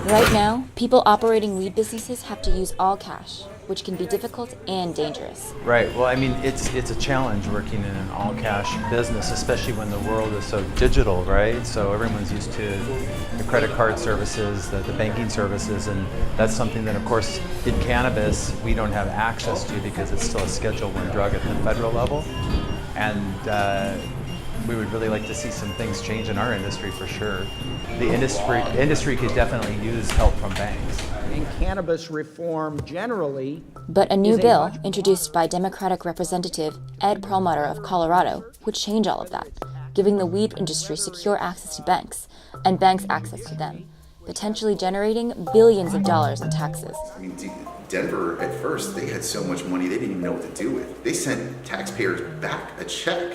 Right now, people operating weed businesses have to use all cash, which can be difficult and dangerous. Right. Well, I mean, it's a challenge working in an all-cash business, especially when the world is so digital, right? So everyone's used to the credit card services, the banking services, and that's something that, of course, in cannabis, we don't have access to because it's still a Schedule I drug at the federal level. And we would really like to see some things change in our industry for sure. The industry could definitely use help from banks. And cannabis reform generally. But a new bill introduced by Democratic Representative Ed Perlmutter of Colorado would change all of that, giving the weed industry secure access to banks and banks access to them, potentially generating billions of dollars in taxes. I mean, Denver, at first, they had so much money they didn't even know what to do with. They sent taxpayers back a check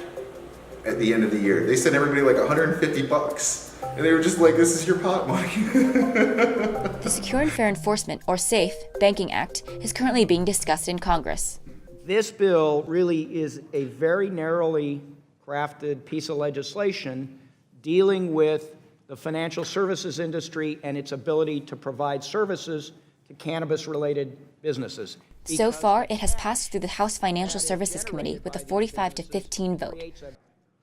at the end of the year. They sent everybody like $150. And they were just like, this is your pot money. The Secure and Fair Enforcement, or SAFE, Banking Act is currently being discussed in Congress. This bill really is a very narrowly crafted piece of legislation dealing with the financial services industry and its ability to provide services to cannabis-related businesses. So far, it has passed through the House Financial Services Committee with a 45-15 vote.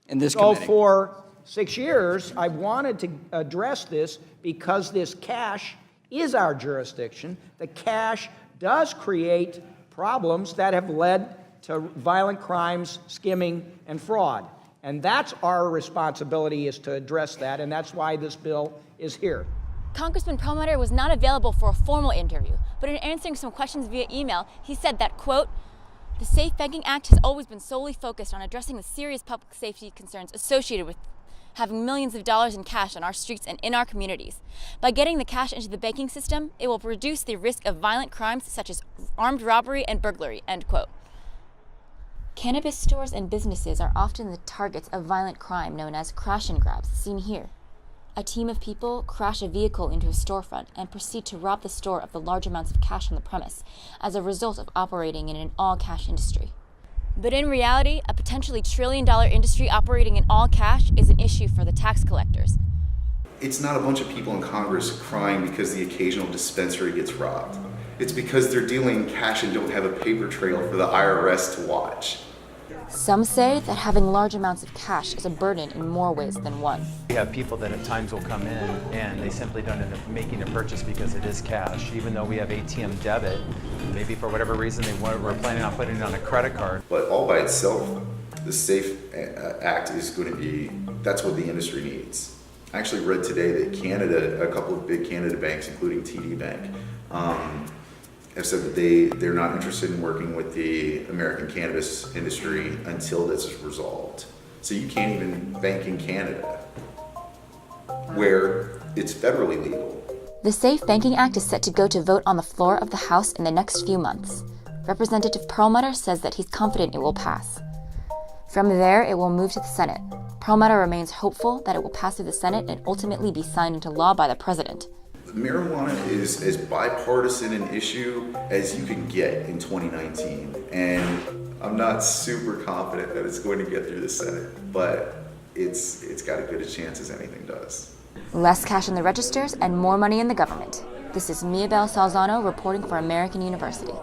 In this committee. For 6 years, I wanted to address this because this cash is our jurisdiction. The cash does create problems that have led to violent crimes, skimming, and fraud. And that's our responsibility, is to address that, and that's why this bill is here. Congressman Perlmutter was not available for a formal interview, but in answering some questions via email, he said that, quote, "The Safe Banking Act has always been solely focused on addressing the serious public safety concerns associated with having millions of dollars in cash on our streets and in our communities. By getting the cash into the banking system, it will reduce the risk of violent crimes such as armed robbery and burglary," end quote. Cannabis stores and businesses are often the targets of violent crime known as crash and grabs, seen here. A team of people crash a vehicle into a storefront and proceed to rob the store of the large amounts of cash on the premise as a result of operating in an all-cash industry. But in reality, a potentially trillion-dollar industry operating in all cash is an issue for the tax collectors. It's not a bunch of people in Congress crying because the occasional dispensary gets robbed. It's because they're dealing in cash and don't have a paper trail for the IRS to watch. Some say that having large amounts of cash is a burden in more ways than one. We have people that at times will come in and they simply don't end up making a purchase because it is cash, even though we have ATM debit. Maybe for whatever reason we're planning on putting it on a credit card. But all by itself, the SAFE Act is going to be, that's what the industry needs. I actually read today that Canada, a couple of big Canada banks, including TD Bank, have said that they're not interested in working with the American cannabis industry until this is resolved. So you can't even bank in Canada, where it's federally legal. The Safe Banking Act is set to go to vote on the floor of the House in the next few months. Representative Perlmutter says that he's confident it will pass. From there, it will move to the Senate. Perlmutter remains hopeful that it will pass through the Senate and ultimately be signed into law by the president. Marijuana is as bipartisan an issue as you can get in 2019, and I'm not super confident that it's going to get through the Senate, but it's got as good a chance as anything does. Less cash in the registers and more money in the government. This is Mia Bell Salzano reporting for American University.